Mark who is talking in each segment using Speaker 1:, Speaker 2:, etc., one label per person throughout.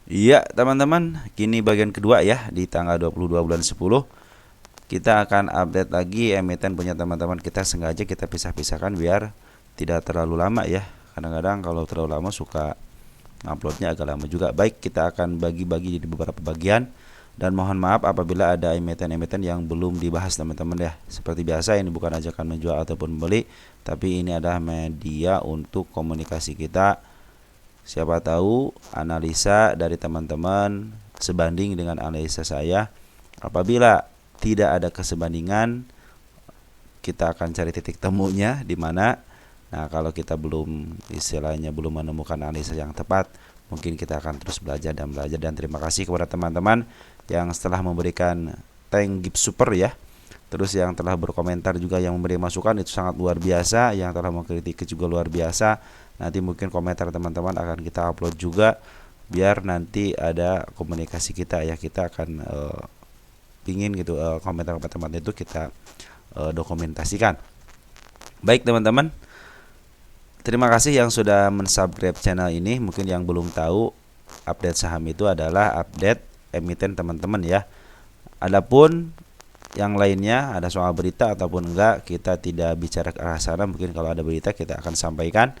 Speaker 1: Iya teman-teman, kini bagian kedua ya, di tanggal 22 bulan 10 kita akan update lagi emiten punya teman-teman. Kita sengaja kita pisah-pisahkan biar tidak terlalu lama ya. Kadang-kadang kalau terlalu lama suka uploadnya agak lama juga. Baik, kita akan bagi-bagi jadi beberapa bagian. Dan mohon maaf apabila ada emiten-emiten yang belum dibahas teman-teman ya. Seperti biasa ini bukan ajakan menjual ataupun membeli, tapi ini adalah media untuk komunikasi kita. Siapa tahu analisa dari teman-teman sebanding dengan analisa saya. Apabila tidak ada kesebandingan, kita akan cari titik temunya di mana. Nah, kalau kita belum istilahnya belum menemukan analisa yang tepat, mungkin kita akan terus belajar dan belajar. Dan terima kasih kepada teman-teman yang setelah memberikan thank gift super ya. Terus yang telah berkomentar juga, yang memberi masukan itu sangat luar biasa, yang telah mengkritik juga luar biasa. Nanti mungkin komentar teman-teman akan kita upload juga biar nanti ada komunikasi kita ya. Kita akan pingin gitu komentar teman-teman itu kita dokumentasikan. Baik teman-teman, terima kasih yang sudah mensubscribe channel ini. Mungkin yang belum tahu, update saham itu adalah update emiten teman-teman ya. Adapun yang lainnya, ada soal berita ataupun enggak, kita tidak bicara ke arah sana. Mungkin kalau ada berita kita akan sampaikan.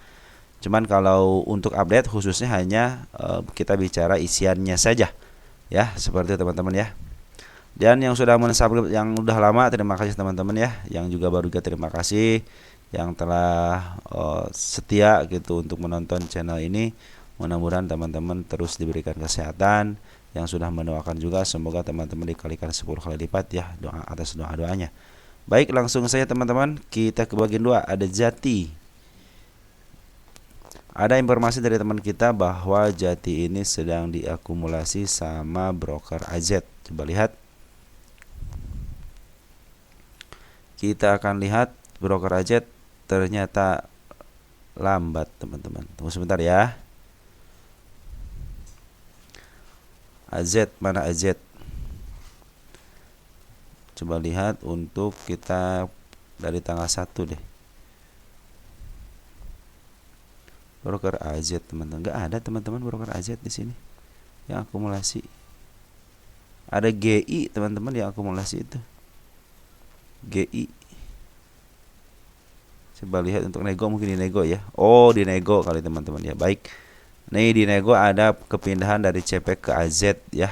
Speaker 1: Cuman kalau untuk update khususnya hanya kita bicara isiannya saja ya, seperti itu teman-teman ya. Dan yang sudah mensubscribe yang udah lama, terima kasih teman-teman ya. Yang juga baru juga terima kasih yang telah setia gitu untuk menonton channel ini. Mudah-mudahan teman-teman terus diberikan kesehatan. Yang sudah mendoakan juga semoga teman-teman dikalikan 10 kali lipat ya, doa atas doa-doanya. Baik, langsung saja teman-teman, kita ke bagian 2. Ada Jati. Ada informasi dari teman kita bahwa Jati ini sedang diakumulasi sama broker AZ. Coba lihat. Kita akan lihat broker AZ ternyata lambat teman-teman. Tunggu sebentar ya. AZ, mana AZ? Coba lihat untuk kita dari tanggal 1 deh. Broker AZ teman-teman, nggak ada teman-teman broker AZ di sini yang akumulasi. Ada GI teman-teman yang akumulasi itu. GI. Coba lihat untuk nego, mungkin di nego ya. Oh, di nego kali teman-teman ya. Baik. Nih di nego ada kepindahan dari CP ke AZ ya.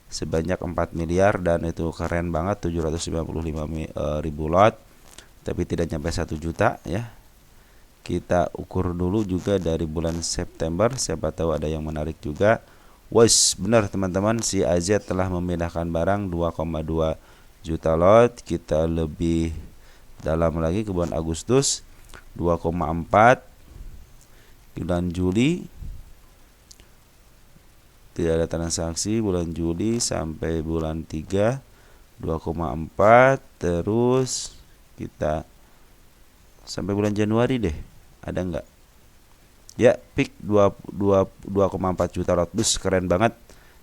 Speaker 1: Sebanyak 4 miliar dan itu keren banget, 795 ribu lot. Tapi tidak nyampe 1 juta ya. Kita ukur dulu juga dari bulan September, siapa tahu ada yang menarik juga. Wes, benar teman-teman, si AZ telah memindahkan barang 2,2 juta lot. Kita lebih dalam lagi ke bulan Agustus 2,4, bulan Juli tidak ada transaksi, bulan Juli sampai bulan 3 2,4, terus kita sampai bulan Januari deh, ada enggak ya, peak 2,4 juta lot. Bus, keren banget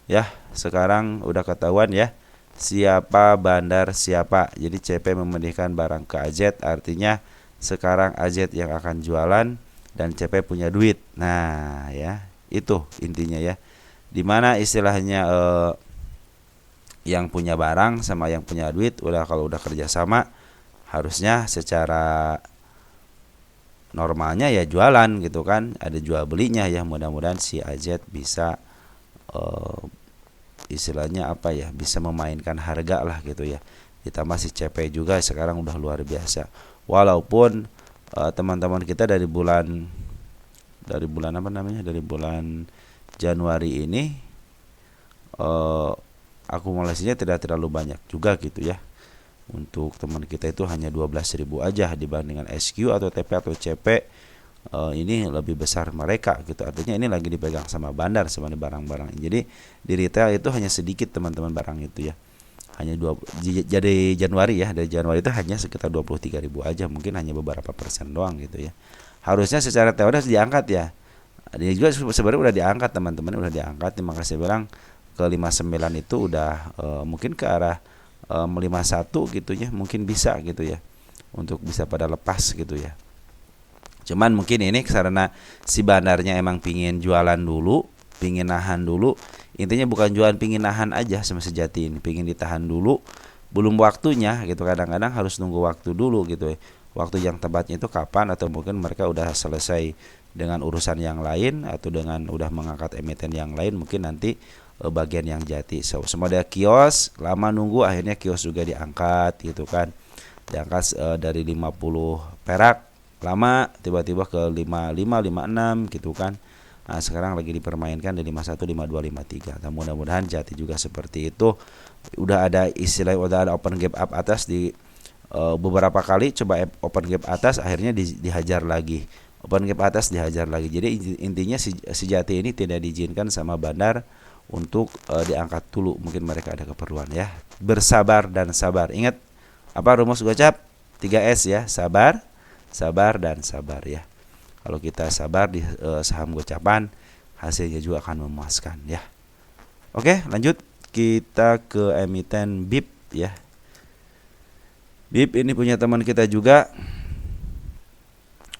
Speaker 1: ya. Sekarang udah ketahuan ya siapa bandar siapa. Jadi CP memindahkan barang ke AZ, artinya sekarang AZ yang akan jualan dan CP punya duit. Nah ya, itu intinya ya. Dimana istilahnya yang punya barang sama yang punya duit udah, kalau udah kerja sama harusnya secara normalnya ya jualan gitu kan, ada jual belinya ya. Mudah-mudahan si AZ bisa istilahnya apa ya, bisa memainkan harga lah gitu ya. Ditambah si CP juga sekarang udah luar biasa. Walaupun teman-teman kita dari bulan apa namanya, dari bulan Januari ini akumulasinya tidak terlalu banyak juga gitu ya. Untuk teman kita itu hanya 12.000 aja dibandingkan SQ atau TP atau CP. Ini lebih besar mereka gitu. Artinya ini lagi dipegang sama bandar sebenarnya barang-barang. Jadi di retail itu hanya sedikit teman-teman barang itu ya. Hanya jadi Januari ya, dari Januari itu hanya sekitar 23.000 aja, mungkin hanya beberapa persen doang gitu ya. Harusnya secara teori harus diangkat ya. Dia juga sebenarnya udah diangkat teman-teman, udah diangkat. Terima kasih bilang ke 59 itu udah mungkin ke arah 51 gitu ya, mungkin bisa gitu ya, untuk bisa pada lepas gitu ya. Cuman mungkin ini karena si bandarnya emang pingin jualan dulu pingin nahan dulu. Intinya bukan jualan pingin nahan aja sama sejati ini, pingin ditahan dulu, belum waktunya gitu. Kadang-kadang harus nunggu waktu dulu gitu ya. Waktu yang tepatnya itu kapan, atau mungkin mereka udah selesai dengan urusan yang lain, atau dengan udah mengangkat emiten yang lain, mungkin nanti bagian yang jati. So, semodel kios lama nunggu, akhirnya kios juga diangkat gitu kan. Diangkat dari 50 perak lama tiba-tiba ke 55, 56 gitu kan. Nah, sekarang lagi dipermainkan di 51, 52, 53. Nah, mudah-mudahan jati juga seperti itu. Udah ada istilah, udah ada open gap up atas di beberapa kali coba open gap atas, akhirnya dihajar lagi. Open gap atas dihajar lagi. Jadi intinya si jati ini tidak diizinkan sama bandar untuk diangkat dulu. Mungkin mereka ada keperluan ya. Bersabar dan sabar. Ingat apa rumus gocap? 3S ya. Sabar, sabar dan sabar ya. Kalau kita sabar di saham gocapan, hasilnya juga akan memuaskan ya. Oke, lanjut kita ke emiten BIP ya. BIP ini punya teman kita juga,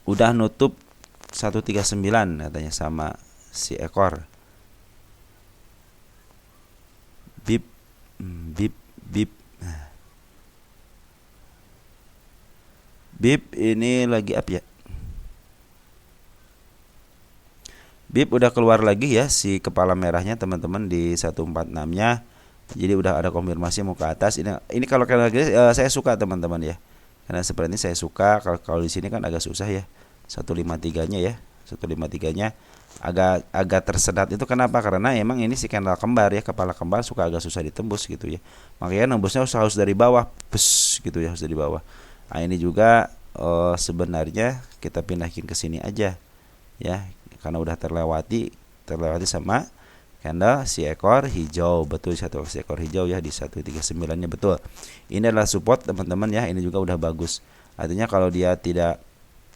Speaker 1: udah nutup 139 katanya sama si ekor. BIP BIP ini lagi up ya. BIP udah keluar lagi ya si kepala merahnya teman-teman di 146-nya. Jadi udah ada konfirmasi mau ke atas. Ini kalau kalian lagi saya suka teman-teman ya. Karena seperti ini saya suka. Kalau di sini kan agak susah ya. 153-nya ya. 153-nya agak tersedat. Itu kenapa? Karena emang ini si candle kembar ya, kepala kembar suka agak susah ditembus gitu ya. Makanya nembusnya harus dari bawah. Bus gitu ya, harus dari bawah. Nah, ini juga sebenarnya kita pindahin ke sini aja ya. Karena udah terlewati sama candle si ekor hijau. Betul, si ekor hijau ya di 139-nya betul. Ini adalah support teman-teman ya. Ini juga udah bagus. Artinya kalau dia tidak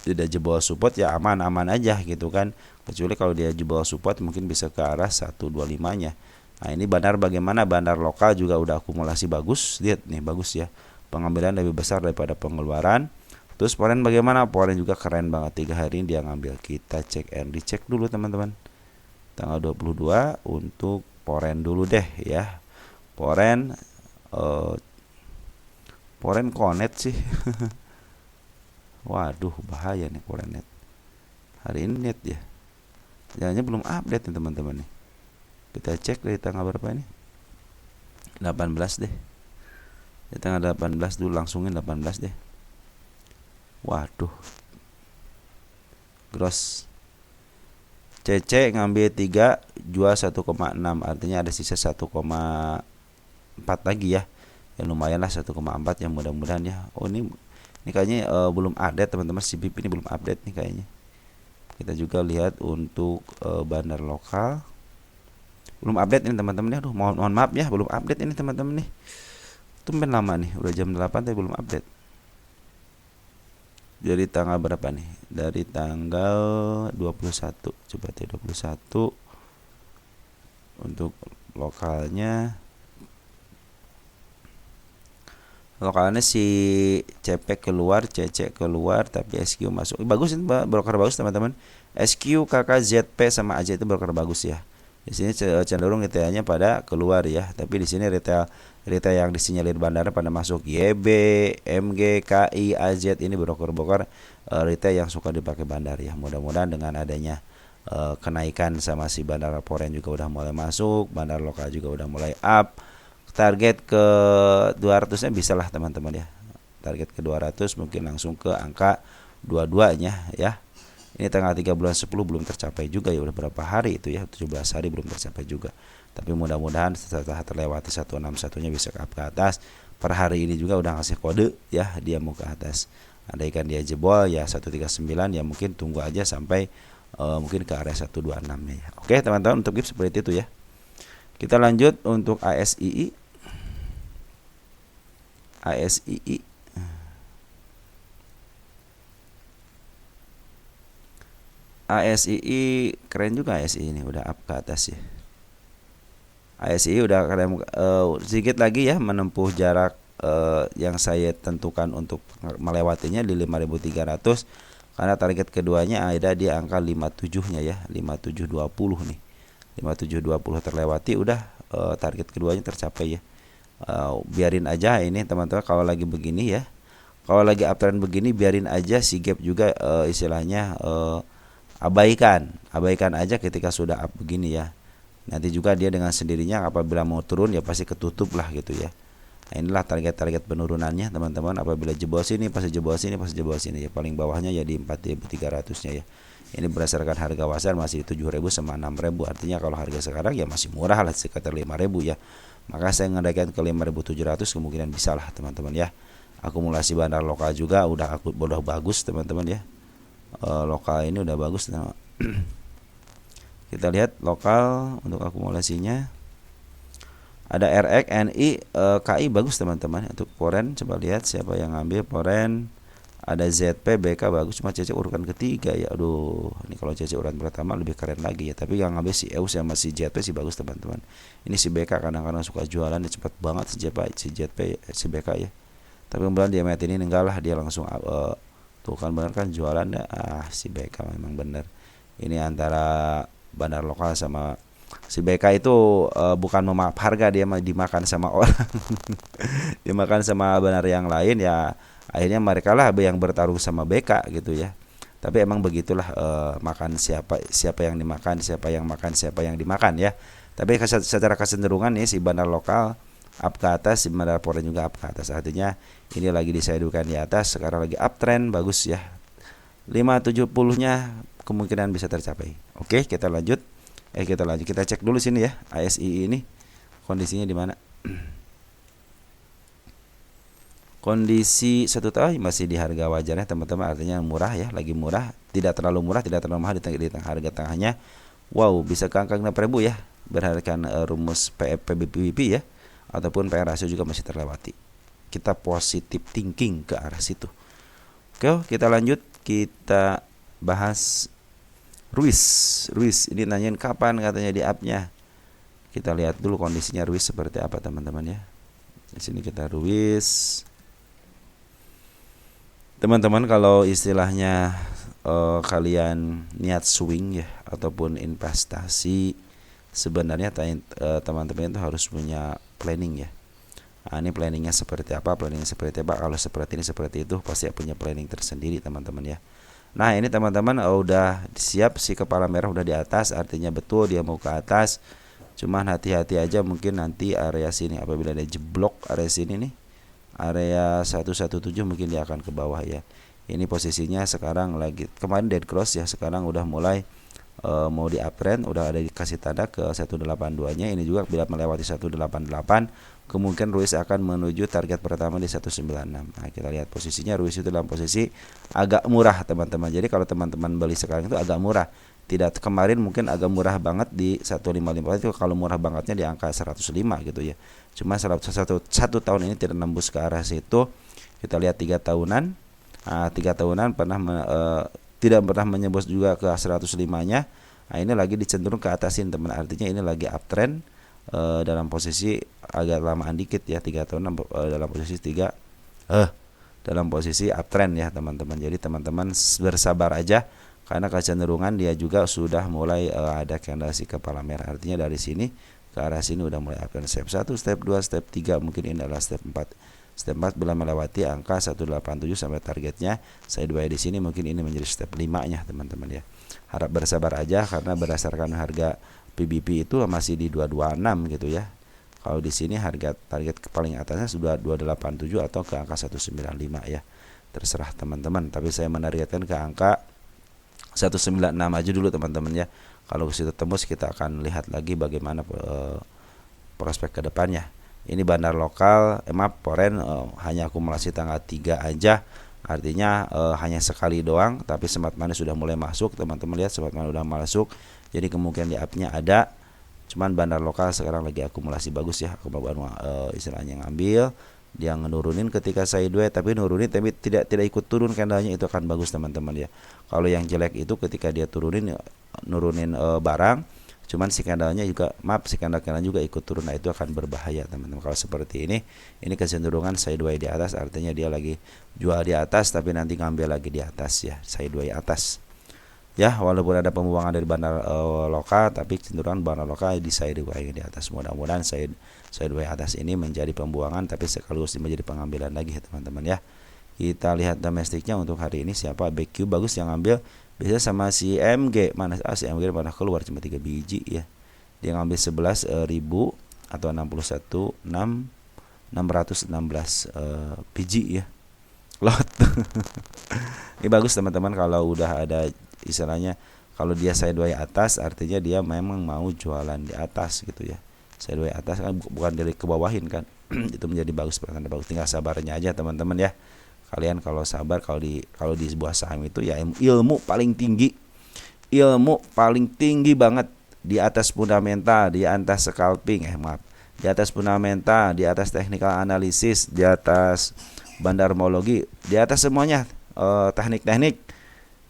Speaker 1: jebol support ya aman-aman aja gitu kan. Kecuali kalau dia jebol support mungkin bisa ke arah 125-nya. Nah, ini bandar bagaimana? Bandar lokal juga udah akumulasi bagus. Lihat nih, bagus ya. Pengambilan lebih besar daripada pengeluaran. Terus foreign bagaimana? Foreign juga keren banget. 3 hari ini dia ngambil. Kita cek and dicek dulu teman-teman. Tanggal 22 untuk foreign dulu deh ya. Foreign connect sih. Waduh, bahaya nih foreign net. Hari ini net ya. Jangan belum update nih teman-teman nih. Kita cek dari tanggal berapa ini? 18 deh. Di tanggal 18 dulu, langsungin 18 deh. Waduh, gross CC ngambil 3, jual 1,6, artinya ada sisa 1,4 lagi ya. Ya lumayan lah 1,4 ya, mudah-mudahan ya. Oh ini kayaknya belum update teman-teman, si BIP ini belum update nih kayaknya. Kita juga lihat untuk bandar lokal belum update ini teman-teman ya. Aduh, mohon maaf ya, belum update ini teman-teman nih. Tumben lama nih, udah jam 8 tapi belum update. Dari tanggal berapa nih? Dari tanggal 21. Coba deh 21. Untuk lokalnya si CP keluar, CC keluar, tapi SQ masuk. Bagus ini broker bagus teman-teman. SQ, KK, ZP sama AJ itu broker bagus ya. Di sini cenderung retailnya pada keluar ya, tapi di sini retail yang disinyalir bandara pada masuk. YB, MG, KI, AZ ini broker-broker retail yang suka dipakai bandar ya. Mudah-mudahan dengan adanya kenaikan sama si bandara foreign juga udah mulai masuk, bandar lokal juga udah mulai up. Target ke 200-nya bisa lah teman-teman ya. Target ke 200 mungkin langsung ke angka 22-nya ya. Ini tanggal 3 bulan 10 belum tercapai juga ya, udah berapa hari itu ya, 17 hari belum tercapai juga. Tapi mudah-mudahan setelah terlewati 161-nya bisa ke atas. Per hari ini juga udah ngasih kode ya, dia mau ke atas. Andaikan dia jebol ya 139 ya, mungkin tunggu aja sampai mungkin ke area 126-nya ya. Oke teman-teman, untuk GIF seperti itu ya. Kita lanjut untuk ASII. ASII keren juga. ASII ini udah up ke atas ya. ASII udah keren, sedikit lagi ya menempuh jarak yang saya tentukan untuk melewatinya di 5.300, karena target keduanya ada di angka 57-nya ya, 5720 nih. 5720 terlewati, udah target keduanya tercapai ya. Biarin aja ini teman-teman kalau lagi begini ya. Kalau lagi uptrend begini biarin aja si gap juga istilahnya abaikan aja ketika sudah up begini ya. Nanti juga dia dengan sendirinya apabila mau turun ya pasti ketutup lah gitu ya. Nah, inilah target-target penurunannya teman-teman. Apabila jebol sini pasti jebol sini, pasti jebol sini ya. Paling bawahnya ya di 4.300-nya ya. Ini berdasarkan harga pasar masih 7.000 sama 6.000. Artinya kalau harga sekarang ya masih murah lah, sekitar 5.000 ya. Maka saya ngadakan ke 5.700 kemungkinan bisa lah teman-teman ya. Akumulasi bandar lokal juga udah bagus teman-teman ya. Lokal ini udah bagus. Kita lihat lokal untuk akumulasinya. Ada RX, NI, KI bagus teman-teman. Untuk Foren coba lihat siapa yang ngambil Foren. Ada ZP, BK bagus, cuma CC urutan ketiga ya. Aduh, ini kalau CC urutan pertama lebih keren lagi ya. Tapi yang ngambil si EUS sama si ZP sih bagus teman-teman. Ini si BK kadang-kadang suka jualan, cepat banget si ZP, si BK ya. Tapi kemudian dia mati ini enggak lah, dia langsung tuh kan benar kan jualan ya. Si BK memang benar. Ini antara bandar lokal sama si BK itu bukan memaaf harga, dia dimakan sama orang. Dimakan sama bandar yang lain ya. Akhirnya mereka lah yang bertarung sama BK gitu ya. Tapi emang begitulah, makan siapa yang dimakan, siapa yang makan, siapa yang dimakan ya. Tapi secara kecenderungan nih si bandar lokal up ke atas, si bandar foreign juga up ke atas. Artinya ini lagi disedukan di atas, sekarang lagi uptrend bagus ya. 570-nya kemungkinan bisa tercapai. Oke, kita lanjut. Kita cek dulu sini ya. ASI ini kondisinya di mana? Kondisi 1 tahun masih di harga wajarnya teman-teman, artinya murah ya, lagi murah, tidak terlalu murah, tidak terlalu mahal, di tengah harga tengahnya. Wow, bisa ke angka 6.000 ya, berdasarkan rumus PBP ya, ataupun PR rasio juga masih terlewati. Kita positif thinking ke arah situ. Oke, kita lanjut, kita bahas Ruiz ini nanyain kapan katanya di up-nya. Kita lihat dulu kondisinya Ruiz seperti apa teman-teman ya. Di sini kita Ruiz. Teman-teman kalau istilahnya kalian niat swing ya ataupun investasi, sebenarnya teman-teman itu harus punya planning ya. Nah, ini planningnya seperti apa? Kalau seperti ini seperti itu pasti punya planning tersendiri teman-teman ya. Nah ini teman-teman udah siap, si kepala merah udah di atas, artinya betul dia mau ke atas. Cuman hati-hati aja, mungkin nanti area sini apabila dia jeblok area sini nih, area 117 mungkin dia akan ke bawah ya. Ini posisinya sekarang lagi, kemarin dead cross ya, sekarang udah mulai mau di uptrend, udah ada dikasih tanda ke 182 nya. Ini juga bila melewati 188 kemungkinan Ruiz akan menuju target pertama di 196. Nah kita lihat posisinya Ruiz itu dalam posisi agak murah teman-teman. Jadi kalau teman-teman beli sekarang itu agak murah. Tidak, kemarin mungkin agak murah banget di 155 itu, kalau murah bangetnya di angka 105 gitu ya. Cuma satu tahun ini tidak nembus ke arah situ. Kita lihat 3 tahunan. 3 tahunan tidak pernah menyembus juga ke 105-nya. Nah, ini lagi dicenderung ke atasin teman. Artinya ini lagi uptrend dalam posisi agak lamaan dikit ya, 3 tahunan dalam posisi dalam posisi uptrend ya teman-teman. Jadi teman-teman bersabar aja, karena kecenderungan dia juga sudah mulai ada candlestick kepala merah. Artinya dari sini ke arah sini udah mulai uptrend. Step 1, step 2, step 3, mungkin ini adalah step 4. Step 4 bila melewati angka 187 sampai targetnya sideways di sini, mungkin ini menjadi step 5-nya teman-teman ya. Harap bersabar aja, karena berdasarkan harga PBP itu masih di 226 gitu ya. Kalau di sini harga target paling atasnya sudah 287 atau ke angka 195 ya. Terserah teman-teman, tapi saya menargetkan ke angka 196 aja dulu teman-teman ya. Kalau ke situ tembus, kita akan lihat lagi bagaimana prospek ke depannya. Ini bandar lokal, foreign hanya akumulasi tanggal 3 aja. Artinya hanya sekali doang, tapi Smart Money sudah mulai masuk. Teman-teman lihat Smart Money sudah masuk. Jadi kemungkinan di up-nya ada. Cuman bandar lokal sekarang lagi akumulasi bagus ya. Istilahnya ngambil, dia nurunin ketika sideways, tapi nurunin tapi tidak ikut turun candlenya, itu akan bagus teman-teman ya. Kalau yang jelek itu ketika dia nurunin barang, cuman si candlenya juga si candle juga ikut turun. Nah itu akan berbahaya teman-teman. Kalau seperti ini kecenderungan sideways di atas, artinya dia lagi jual di atas tapi nanti ngambil lagi di atas ya, sideways atas. ya, walaupun ada pembuangan dari bandar lokal, tapi cenderung bandar lokal di sideway di atas. Mudah-mudahan sideway atas ini menjadi pembuangan tapi sekaligus menjadi pengambilan lagi ya teman-teman ya. Kita lihat domestiknya untuk hari ini siapa. BQ bagus yang ambil, biasanya sama si MG. Mana si MG pernah keluar cuma 3 biji ya. Dia ngambil 11.000 atau 616 biji ya. Lot. Ini bagus teman-teman kalau udah ada istilahnya, kalau dia sideway atas artinya dia memang mau jualan di atas gitu ya. Sideway atas kan bukan dari ke bawahin kan. Itu menjadi bagus, pertanda bagus. Tinggal sabarnya aja teman-teman ya. Kalian kalau sabar, kalau di sebuah saham itu ya ilmu paling tinggi. Ilmu paling tinggi banget di atas fundamental, di atas scalping, di atas fundamental, di atas technical analysis, di atas bandarmologi, di atas semuanya teknik-teknik.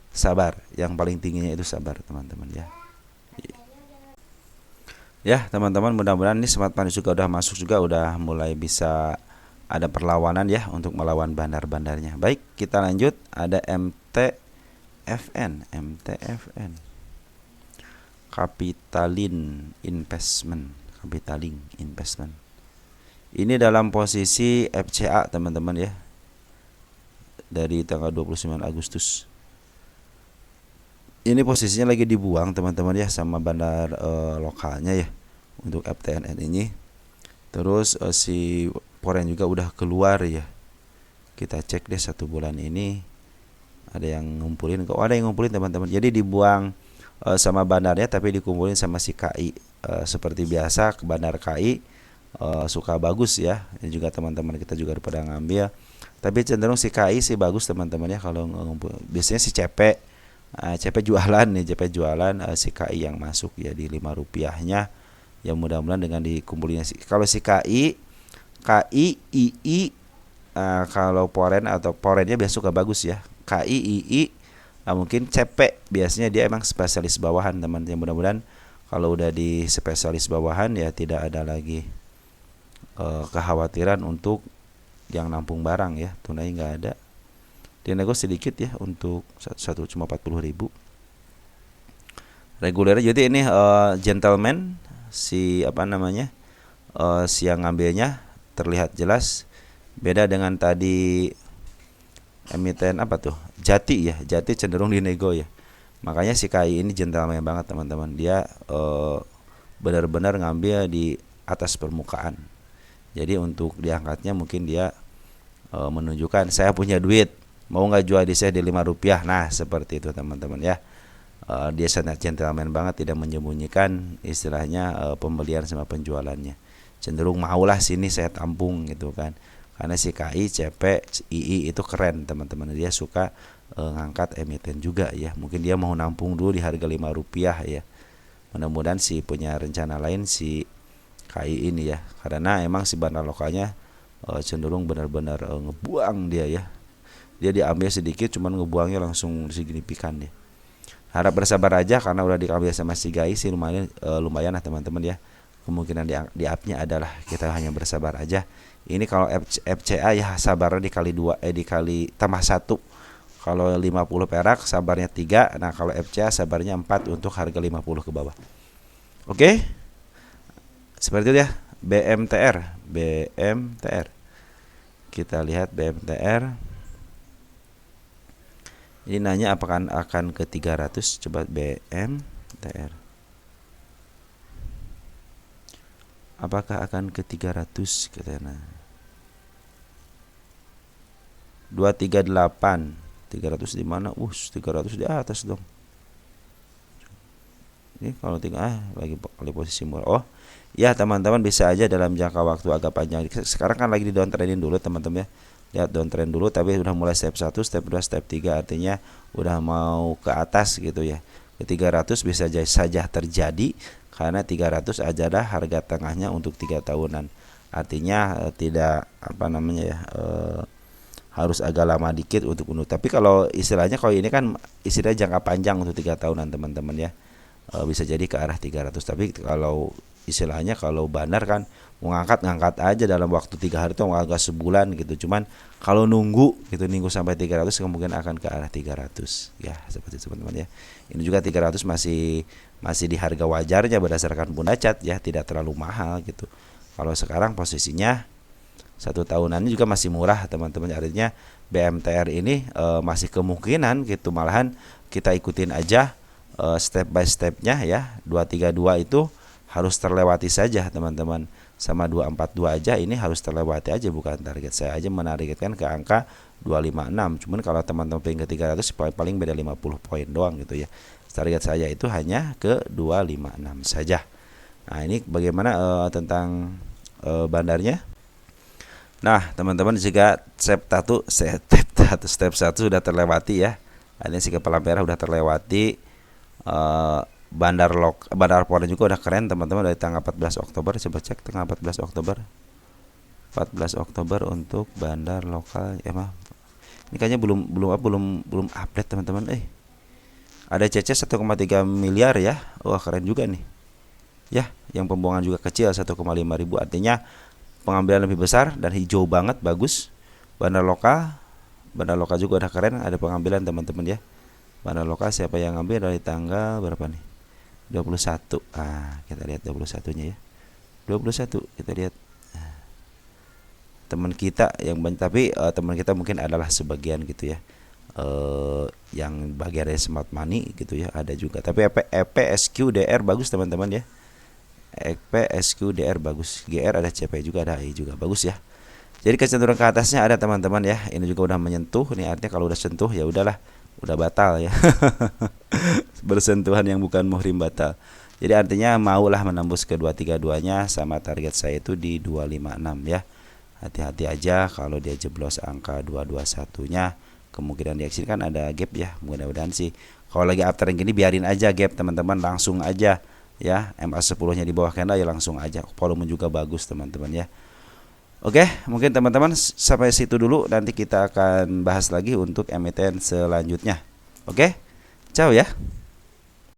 Speaker 1: Sabar, yang paling tingginya itu sabar teman-teman ya. Ya teman-teman, mudah-mudahan ini Smart Money juga udah masuk, juga udah mulai bisa ada perlawanan ya untuk melawan bandar-bandarnya. Baik, kita lanjut. Ada MTFN Capitalin Investment. Ini dalam posisi FCA teman-teman ya, dari tanggal 29 Agustus. Ini posisinya lagi dibuang teman-teman ya sama bandar lokalnya ya untuk FTNN ini. Terus si Poren juga udah keluar ya. Kita cek deh 1 bulan ini ada yang ngumpulin. Kok ada yang ngumpulin teman-teman. Jadi dibuang sama bandarnya tapi dikumpulin sama si KI. Seperti biasa ke bandar KI suka bagus ya. Ini juga teman-teman kita juga pada ngambil. Tapi cenderung si KI sih bagus teman-teman ya kalau ngumpul. Biasanya si CP jualan nih, jualan si KI yang masuk ya di 5 rupiahnya. Ya mudah-mudahan dengan dikumpulinya kalau si KI, II, kalau Poren atau Porennya biasa suka bagus ya. KI, II, mungkin CP biasanya dia emang spesialis bawahan teman-teman. Mudah-mudahan kalau udah di spesialis bawahan ya tidak ada lagi kekhawatiran untuk yang nampung barang ya. Tunai nggak ada. Dia nego sedikit ya untuk satu cuma 40.000. Regulernya jadi ini gentleman si si yang ngambilnya terlihat jelas. Beda dengan tadi emiten Jati ya. Jati cenderung dinego ya. Makanya si KI ini gentleman banget teman-teman. Dia benar-benar ngambil di atas permukaan. Jadi untuk diangkatnya mungkin dia menunjukkan saya punya duit, mau nggak jual di saya di 5 rupiah. Nah seperti itu teman-teman ya. Dia sangat gentleman banget, tidak menyembunyikan istilahnya pembelian sama penjualannya. Cenderung maulah sini saya tampung gitu kan. Karena si KI, CP, II itu keren teman-teman. Dia suka ngangkat emiten juga ya. Mungkin dia mau nampung dulu di harga 5 rupiah ya. Mudah-mudahan si punya rencana lain si KI ini ya. Karena emang si bandar lokalnya cenderung benar-benar ngebuang dia ya. Dia diambil sedikit cuman ngebuangnya langsung signifikan ya. Harap bersabar aja karena udah diambil sama si KI sih lumayan lah teman-teman ya. Kemungkinan di up-nya adalah kita hanya bersabar aja. Ini kalau FCA ya sabarnya dikali 2 dikali tambah 1. Kalau 50 perak sabarnya 3. Nah kalau FCA sabarnya 4 untuk harga 50 ke bawah. Oke. Seperti itu ya. BMTR. Kita lihat BMTR. Ini nanya apakah akan ke 300. Coba BMTR. Apakah akan ke 300 katanya. 238. 300 di mana? 300 di atas dong. Ini kalau lagi posisi murah. Oh, ya teman-teman bisa aja dalam jangka waktu agak panjang. Sekarang kan lagi di downtrendin dulu teman-teman ya. Lihat downtrend dulu tapi udah mulai step 1, step 2, step 3 artinya udah mau ke atas gitu ya. Ke 300 bisa saja terjadi karena 300 adalah harga tengahnya untuk 3 tahunan. Artinya tidak harus agak lama dikit untuk unduh. Tapi kalau istilahnya kalau ini kan istilahnya jangka panjang untuk 3 tahunan teman-teman ya. Bisa jadi ke arah 300. Tapi kalau istilahnya kalau bandar kan mau ngangkat aja dalam waktu 3 hari atau agak sebulan gitu. Cuman kalau nunggu gitu nunggu sampai 300 kemungkinan akan ke arah 300 ya, seperti itu teman-teman ya. Ini juga 300 masih di harga wajarnya berdasarkan Bunda Cat ya, tidak terlalu mahal gitu. Kalau sekarang posisinya 1 tahunan juga masih murah teman-teman, artinya BMTR ini masih kemungkinan gitu, malahan kita ikutin aja step by stepnya ya. 232 itu harus terlewati saja teman-teman, sama 242 aja ini harus terlewati aja, bukan target. Saya aja menargetkan ke angka 256, cuman kalau teman-teman pengen ke 300 paling beda 50 poin doang gitu ya. Target saya itu hanya ke 256 saja. Nah ini bagaimana tentang bandarnya. Nah teman-teman, jika step 1 sudah terlewati ya, artinya si kepala merah sudah terlewati. Bandar Polda juga udah keren teman-teman, dari tanggal 14 Oktober. Coba cek tanggal 14 Oktober 14 Oktober untuk bandar lokal ya mah. Ini kayaknya belum update teman-teman. Ada CC 1,3 miliar ya. Wah keren juga nih ya. Yang pembuangan juga kecil 1,5 ribu, artinya pengambilan lebih besar dan hijau banget, bagus. Bandar lokal juga udah keren, ada pengambilan teman-teman ya. Bandar lokal siapa yang ngambil dari tanggal berapa nih? 21. Kita lihat 21-nya ya. 21 kita lihat. Teman kita yang tapi teman kita mungkin adalah sebagian gitu ya. Yang bagian dari smart money gitu ya, ada juga. Tapi EPSQDR bagus teman-teman ya. EPSQDR bagus. GR ada CP juga, ada AI juga, bagus ya. Jadi kecenderungan ke atasnya ada teman-teman ya. Ini juga udah menyentuh. Ini artinya kalau udah sentuh ya udahlah, udah batal ya. Bersentuhan yang bukan muhrim batal. Jadi artinya maulah menembus ke 232-nya, sama target saya itu di 256 ya. Hati-hati aja kalau dia jeblos angka 221-nya, kemungkinan di exit kan ada gap ya. Mudah-mudahan sih kalau lagi uptrend gini biarin aja gap teman-teman, langsung aja ya. MA10-nya di bawah candle ya langsung aja. Volume juga bagus teman-teman ya. Oke, mungkin teman-teman sampai situ dulu, nanti kita akan bahas lagi untuk emiten selanjutnya. Oke, ciao ya.